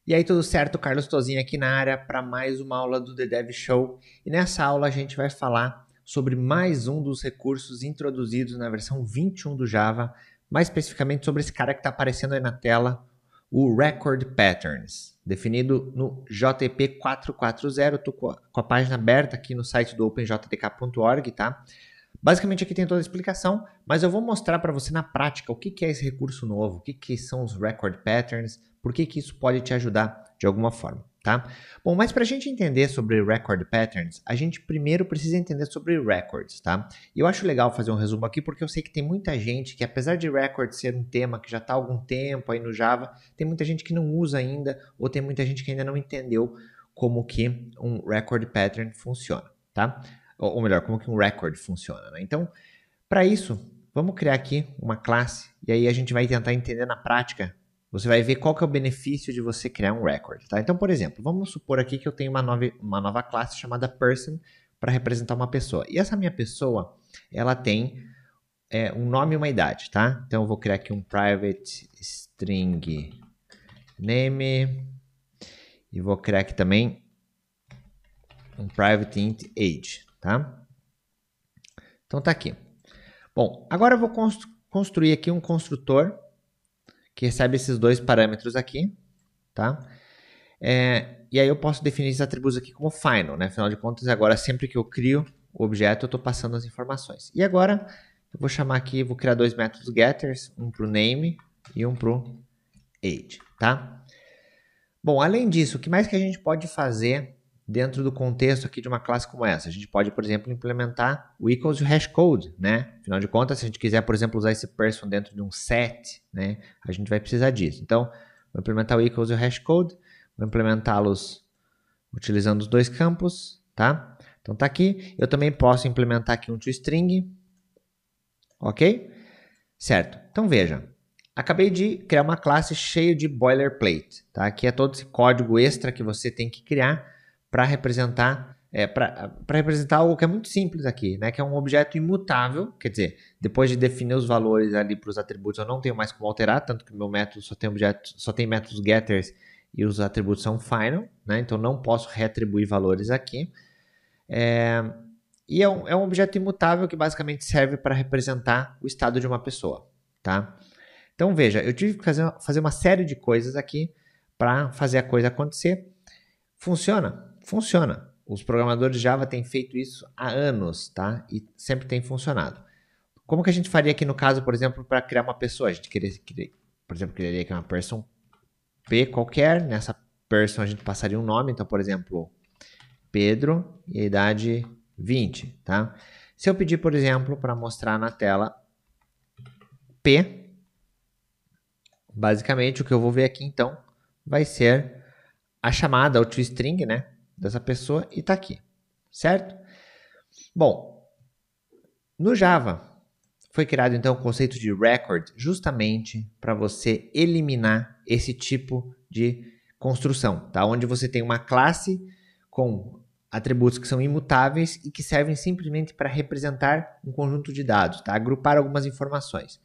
E aí, tudo certo? Carlos Tozinho aqui na área para mais uma aula do The Dev Show. E nessa aula a gente vai falar sobre mais um dos recursos introduzidos na versão 21 do Java, mais especificamente sobre esse cara que está aparecendo aí na tela, o Record Patterns, definido no JP 440. Estou com a página aberta aqui no site do openjdk.org, tá? Basicamente aqui tem toda a explicação, mas eu vou mostrar para você na prática o que é esse recurso novo, o que são os Record Patterns, por que isso pode te ajudar de alguma forma, tá? Bom, mas para a gente entender sobre Record Patterns, a gente primeiro precisa entender sobre Records, tá? E eu acho legal fazer um resumo aqui porque eu sei que tem muita gente que, apesar de Record ser um tema que já está há algum tempo aí no Java, tem muita gente que não usa ainda, ou tem muita gente que ainda não entendeu como que um Record Pattern funciona, tá? Ou melhor, como que um record funciona, né? Então, para isso, vamos criar aqui uma classe e aí a gente vai tentar entender na prática. Você vai ver qual que é o benefício de você criar um record, tá? Então, por exemplo, vamos supor aqui que eu tenho uma nova classe chamada person para representar uma pessoa. E essa minha pessoa, ela tem um nome e uma idade, tá? Então, eu vou criar aqui um private string name e vou criar aqui também um private int age, tá? Então tá aqui. Bom, agora eu vou construir aqui um construtor que recebe esses dois parâmetros aqui, tá? E aí eu posso definir esses atributos aqui como final, né? Afinal de contas, agora sempre que eu crio o objeto, eu estou passando as informações. E agora eu vou chamar aqui, vou criar dois métodos getters, um para o name e um para o age, tá? Bom, além disso, o que mais que a gente pode fazer dentro do contexto aqui de uma classe como essa? A gente pode, por exemplo, implementar o equals e o hashcode, né? Afinal de contas, se a gente quiser, por exemplo, usar esse person dentro de um set, né? A gente vai precisar disso. Então, vou implementar o equals e o hashcode, vou implementá-los utilizando os dois campos, tá? Então, tá aqui. Eu também posso implementar aqui um toString, ok? Certo. Então, veja. Acabei de criar uma classe cheia de boilerplate, tá? Aqui é todo esse código extra que você tem que criar para representar algo que é muito simples aqui, né? Que é um objeto imutável, quer dizer, depois de definir os valores ali para os atributos, eu não tenho mais como alterar, tanto que o meu método só tem métodos getters e os atributos são final, né? Então não posso reatribuir valores aqui. E é um objeto imutável que basicamente serve para representar o estado de uma pessoa, tá? Então veja, eu tive que fazer uma série de coisas aqui para fazer a coisa acontecer. Funciona? Funciona. Os programadores Java têm feito isso há anos, tá? E sempre tem funcionado. Como que a gente faria aqui no caso, por exemplo, para criar uma pessoa? A gente por exemplo, criaria aqui uma person P qualquer. Nessa person a gente passaria um nome. Então, por exemplo, Pedro e a idade 20, tá? Se eu pedir, por exemplo, para mostrar na tela P, basicamente o que eu vou ver aqui então vai ser a chamada ao toString, né, dessa pessoa e tá aqui, certo? Bom, no Java foi criado então o conceito de record justamente para você eliminar esse tipo de construção, tá? Onde você tem uma classe com atributos que são imutáveis e que servem simplesmente para representar um conjunto de dados, tá? Agrupar algumas informações.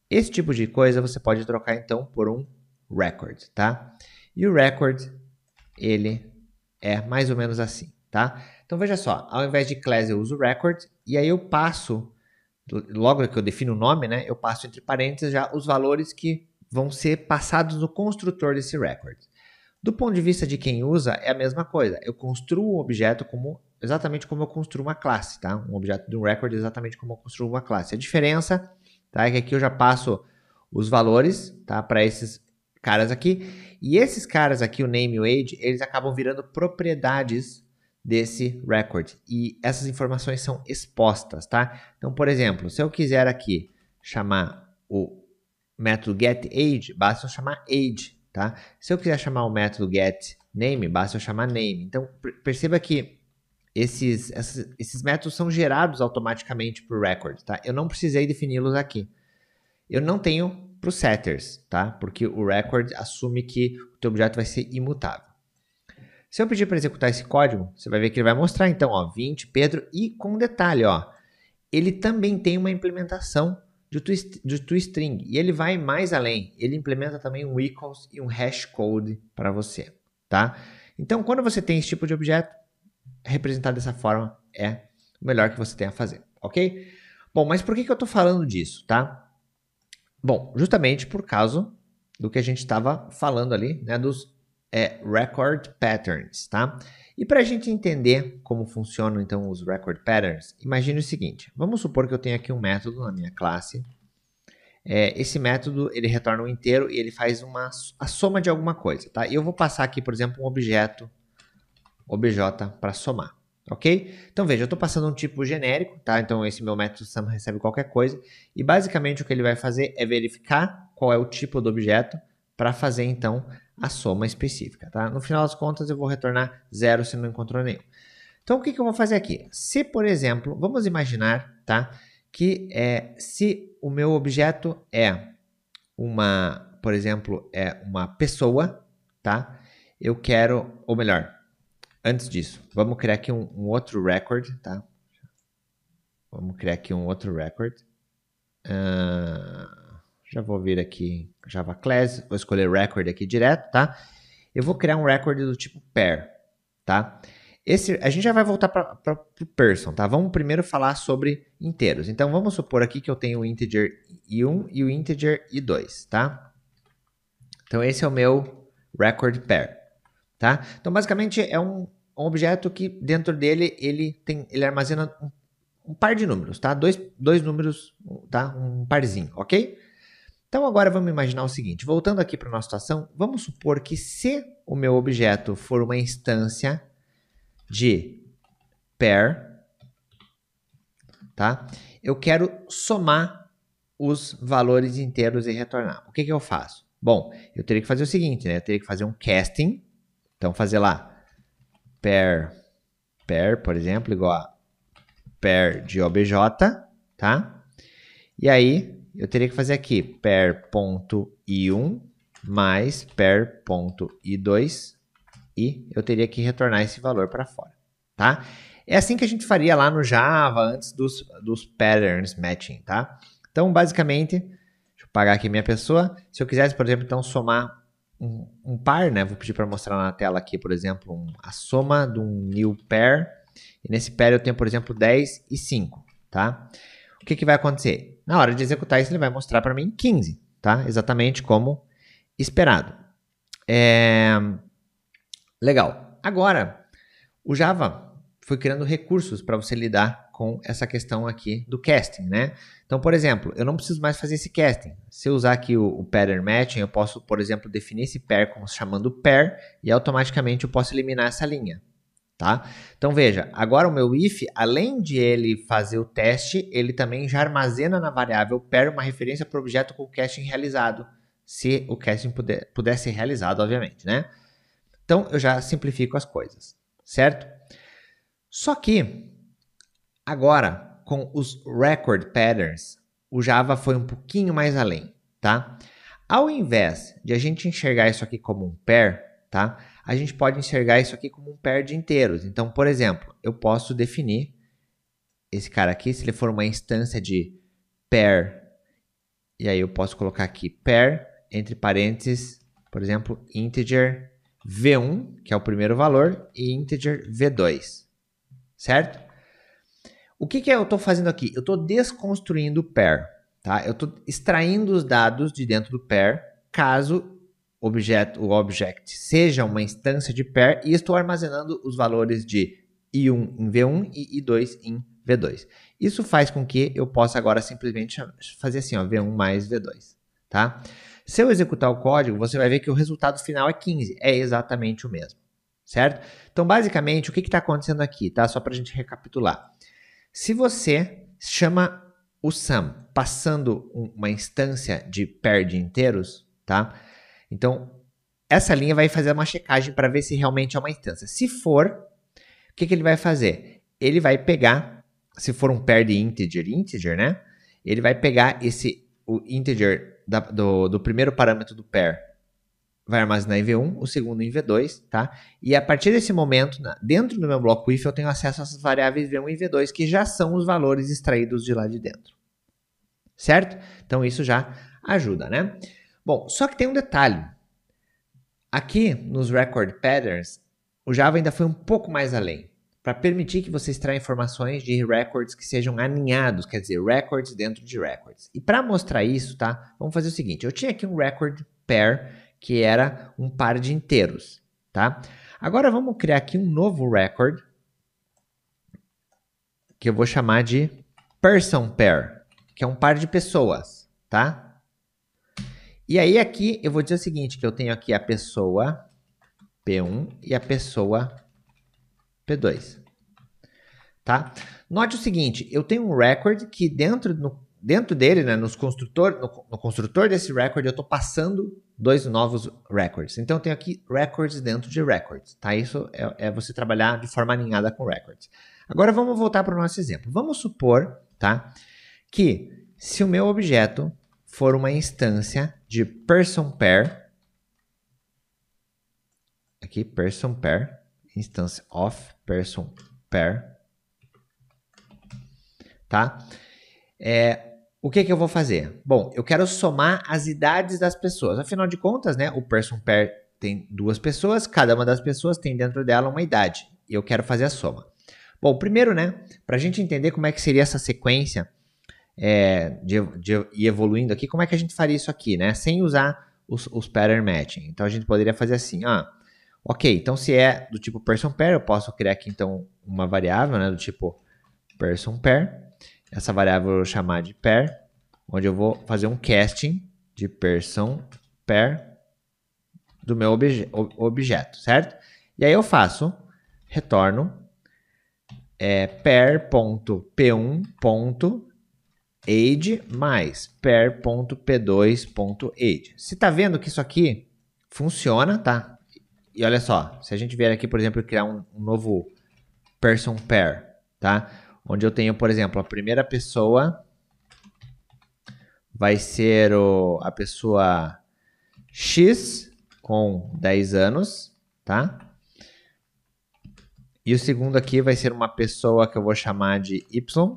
Esse tipo de coisa você pode trocar então por um record, tá? E o record, ele é mais ou menos assim, tá? Então veja só, ao invés de class eu uso record e aí eu passo, logo que eu defino o nome, né? Eu passo entre parênteses já os valores que vão ser passados no construtor desse record. Do ponto de vista de quem usa, é a mesma coisa. Eu construo um objeto exatamente como eu construo uma classe, tá? Um objeto de um record exatamente como eu construo uma classe. A diferença, tá, é que aqui eu já passo os valores, tá, para esses caras aqui. E esses caras aqui, o name e o age, eles acabam virando propriedades desse record. E essas informações são expostas, tá? Então, por exemplo, se eu quiser aqui chamar o método getAge, basta eu chamar age, tá? Se eu quiser chamar o método getName, basta eu chamar name. Então, perceba que esses métodos são gerados automaticamente para o record, tá? Eu não precisei defini-los aqui. Eu não tenho para os setters, tá? Porque o record assume que o teu objeto vai ser imutável. Se eu pedir para executar esse código, você vai ver que ele vai mostrar, então, ó, 20, Pedro, e com um detalhe, ó, ele também tem uma implementação de toString. E ele vai mais além. Ele implementa também um equals e um hashcode para você, tá? Então, quando você tem esse tipo de objeto, representar dessa forma é o melhor que você tem a fazer, ok? Bom, mas por que eu estou falando disso, tá? Bom, justamente por causa do que a gente estava falando ali, né, dos record patterns, tá? E para a gente entender como funcionam, então, os record patterns, imagine o seguinte, vamos supor que eu tenho aqui um método na minha classe, esse método, ele retorna um inteiro e ele faz a soma de alguma coisa, tá? E eu vou passar aqui, por exemplo, um objeto, obj, para somar, ok? Então, veja, eu estou passando um tipo genérico, tá? Então, esse meu método sum recebe qualquer coisa, e basicamente o que ele vai fazer é verificar qual é o tipo do objeto para fazer, então, a soma específica, tá? No final das contas, eu vou retornar 0 se não encontrou nenhum. Então, o que eu vou fazer aqui? Se, por exemplo, vamos imaginar, tá? Que se o meu objeto é por exemplo, uma pessoa, tá? Eu quero, ou melhor, antes disso, vamos criar aqui um outro record, tá? Vamos criar aqui um outro record. Já vou vir aqui Java Class, vou escolher record aqui direto, tá? Eu vou criar um record do tipo pair, tá? A gente já vai voltar para o person, tá? Vamos primeiro falar sobre inteiros. Então, vamos supor aqui que eu tenho o integer i1 e o integer i2, tá? Então, esse é o meu record pair, tá? Então, basicamente, é um objeto que dentro dele, ele armazena um par de números, tá? Dois números, tá? Um parzinho, ok? Então, agora vamos imaginar o seguinte. Voltando aqui para a nossa situação, vamos supor que se o meu objeto for uma instância de pair, tá? Eu quero somar os valores inteiros e retornar. O que eu faço? Bom, eu teria que fazer o seguinte, né? Eu teria que fazer um casting. Então, fazer lá pair, por exemplo, igual a pair de obj, tá? E aí, eu teria que fazer aqui pair.i1 mais pair.i2 e eu teria que retornar esse valor para fora, tá? É assim que a gente faria lá no Java antes dos patterns matching, tá? Então, basicamente, deixa eu apagar aqui minha pessoa. Se eu quisesse, por exemplo, então somar um par, né? Vou pedir para mostrar na tela aqui, por exemplo, a soma de um new pair. E nesse pair eu tenho, por exemplo, 10 e 5, tá? O que vai acontecer? Na hora de executar isso, ele vai mostrar para mim 15, tá? Exatamente como esperado. Legal. Agora, o Java foi criando recursos para você lidar com essa questão aqui do casting, né? Então, por exemplo, eu não preciso mais fazer esse casting. Se eu usar aqui o pattern matching, eu posso, por exemplo, definir esse pair como chamando pair e automaticamente eu posso eliminar essa linha, tá? Então, veja, agora o meu if, além de ele fazer o teste, ele também já armazena na variável pair uma referência para o objeto com o casting realizado, se o casting puder ser realizado, obviamente, né? Então, eu já simplifico as coisas, certo? Só que, agora, com os record patterns, o Java foi um pouquinho mais além, tá? Ao invés de a gente enxergar isso aqui como um pair, tá? A gente pode enxergar isso aqui como um pair de inteiros. Então, por exemplo, eu posso definir esse cara aqui, se ele for uma instância de pair, e aí eu posso colocar aqui pair, entre parênteses, por exemplo, integer v1, que é o primeiro valor, e integer v2, certo? O que eu estou fazendo aqui? Eu estou desconstruindo o pair, tá? Eu estou extraindo os dados de dentro do pair, caso o object seja uma instância de pair, e estou armazenando os valores de i1 em v1 e i2 em v2. Isso faz com que eu possa agora simplesmente fazer assim, ó, v1 mais v2, tá? Se eu executar o código, você vai ver que o resultado final é 15. É exatamente o mesmo, certo? Então, basicamente, o que está acontecendo aqui, tá? Só para a gente recapitular. Se você chama o sum passando uma instância de pair de inteiros, tá? Então, essa linha vai fazer uma checagem para ver se realmente é uma instância. Se for, o que ele vai fazer? Ele vai pegar, se for um pair de integer, né? Ele vai pegar o integer do primeiro parâmetro do pair, vai armazenar em v1, o segundo em v2, tá? E a partir desse momento, dentro do meu bloco if, eu tenho acesso a essas variáveis v1 e v2, que já são os valores extraídos de lá de dentro. certo? Então isso já ajuda, né? Bom, só que tem um detalhe. Aqui nos Record Patterns, o Java ainda foi um pouco mais além, para permitir que você extraia informações de records que sejam aninhados, quer dizer, records dentro de records. E para mostrar isso, tá? Vamos fazer o seguinte, eu tinha aqui um record pair, que era um par de inteiros, tá? Agora vamos criar aqui um novo record, que eu vou chamar de person pair, que é um par de pessoas, tá? E aí aqui eu vou dizer o seguinte, que eu tenho aqui a pessoa P1 e a pessoa P2, tá? Note o seguinte, eu tenho um record que dentro dele, né, no construtor desse record, eu estou passando dois novos records. Então eu tenho aqui records dentro de records, tá? Isso é você trabalhar de forma alinhada com records. Agora vamos voltar para o nosso exemplo. Vamos supor, tá, que se o meu objeto for uma instância de person pair, aqui person pair, instance of person pair, tá? O que eu vou fazer? Bom, eu quero somar as idades das pessoas. Afinal de contas, né, o person pair tem duas pessoas, cada uma das pessoas tem dentro dela uma idade. E eu quero fazer a soma. Bom, primeiro, né, para a gente entender como é que seria essa sequência de ir evoluindo aqui, como é que a gente faria isso aqui, né, sem usar os pattern matching. Então, a gente poderia fazer assim, ok, então se é do tipo person pair, eu posso criar aqui, então, uma variável, né, do tipo person pair. Essa variável eu vou chamar de pair, onde eu vou fazer um casting de person pair do meu objeto, certo? E aí eu faço, retorno, pair.p1.age mais pair.p2.age. Você tá vendo que isso aqui funciona, tá? E olha só, se a gente vier aqui, por exemplo, criar um novo person pair, tá? Onde eu tenho, por exemplo, a primeira pessoa vai ser a pessoa X com 10 anos, tá? E o segundo aqui vai ser uma pessoa que eu vou chamar de Y,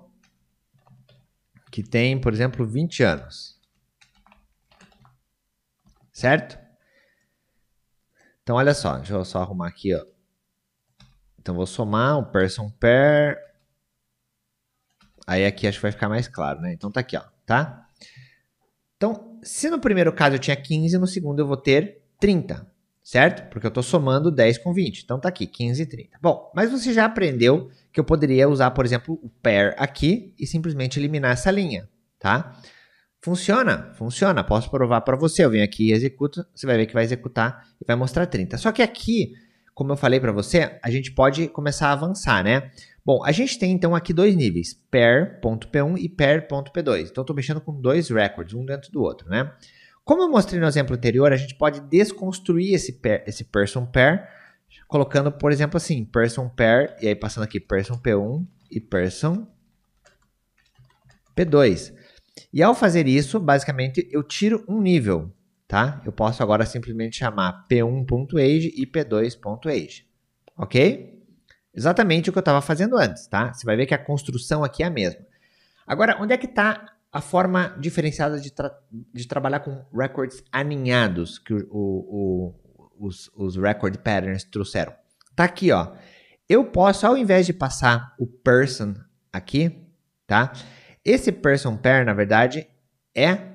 que tem, por exemplo, 20 anos. Certo? Então, olha só, deixa eu só arrumar aqui, ó. Então, vou somar um person pair. Aí aqui acho que vai ficar mais claro, né? Então, tá aqui, ó, tá? Então, se no primeiro caso eu tinha 15, no segundo eu vou ter 30, certo? Porque eu estou somando 10 com 20. Então, tá aqui, 15 e 30. Bom, mas você já aprendeu que eu poderia usar, por exemplo, o pair aqui e simplesmente eliminar essa linha, tá? Funciona? Funciona. Posso provar para você. Eu venho aqui e executo, você vai ver que vai executar e vai mostrar 30. Só que aqui, como eu falei para você, a gente pode começar a avançar, né? Bom, a gente tem então aqui dois níveis, pair.p1 e pair.p2. Então, eu estou mexendo com dois records, um dentro do outro, né? Como eu mostrei no exemplo anterior, a gente pode desconstruir esse person pair, colocando, por exemplo, assim, person pair, e aí passando aqui person p1 e person p2. E ao fazer isso, basicamente, eu tiro um nível, tá? Eu posso agora simplesmente chamar p1.age e p2.age, ok? Exatamente o que eu estava fazendo antes, tá? Você vai ver que a construção aqui é a mesma. Agora, onde é que está a forma diferenciada de trabalhar com records aninhados que os record patterns trouxeram? Tá aqui, ó. Eu posso, ao invés de passar o person aqui, tá? Esse person pair, na verdade, é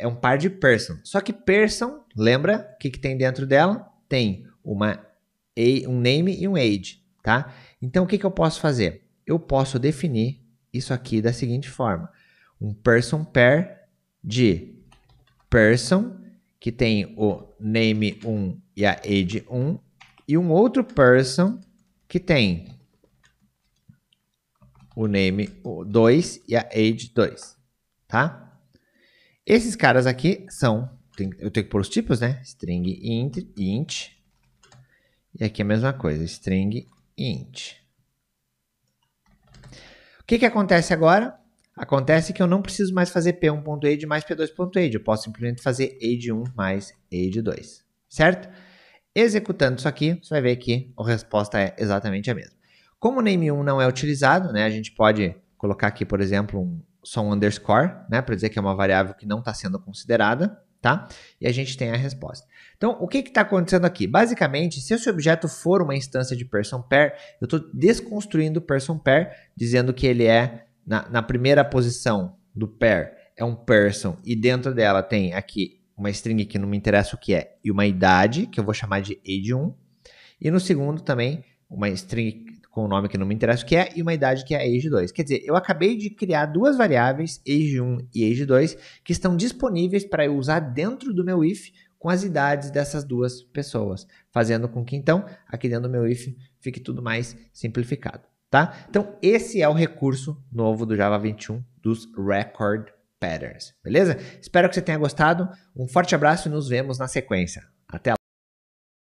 um par de person. Só que person, lembra o que tem dentro dela? Tem um name e um age, tá? Então, o que eu posso fazer? Eu posso definir isso aqui da seguinte forma. Um person pair de person, que tem o name 1 e a age 1, e um outro person que tem o name 2 e a age 2, tá? Esses caras aqui são, eu tenho que pôr os tipos, né? String int, e aqui a mesma coisa, string int. O que acontece agora? Acontece que eu não preciso mais fazer p1.age mais p2.age, eu posso simplesmente fazer age1 mais age2, certo? Executando isso aqui, você vai ver que a resposta é exatamente a mesma. Como o name1 não é utilizado, né, a gente pode colocar aqui, por exemplo, só um underscore, né, para dizer que é uma variável que não está sendo considerada, tá? E a gente tem a resposta. Então, o que está acontecendo aqui? Basicamente, se esse objeto for uma instância de person pair, eu estou desconstruindo o person pair, dizendo que ele é, na primeira posição do pair, é um person, e dentro dela tem aqui uma string que não me interessa o que é, e uma idade, que eu vou chamar de age1, e no segundo também, uma string com o nome que não me interessa o que é, e uma idade que é age2. Quer dizer, eu acabei de criar duas variáveis, age1 e age2, que estão disponíveis para eu usar dentro do meu if com as idades dessas duas pessoas, fazendo com que, então, aqui dentro do meu if fique tudo mais simplificado, tá? Então, esse é o recurso novo do Java 21 dos Record Patterns, beleza? Espero que você tenha gostado. Um forte abraço e nos vemos na sequência. Até lá!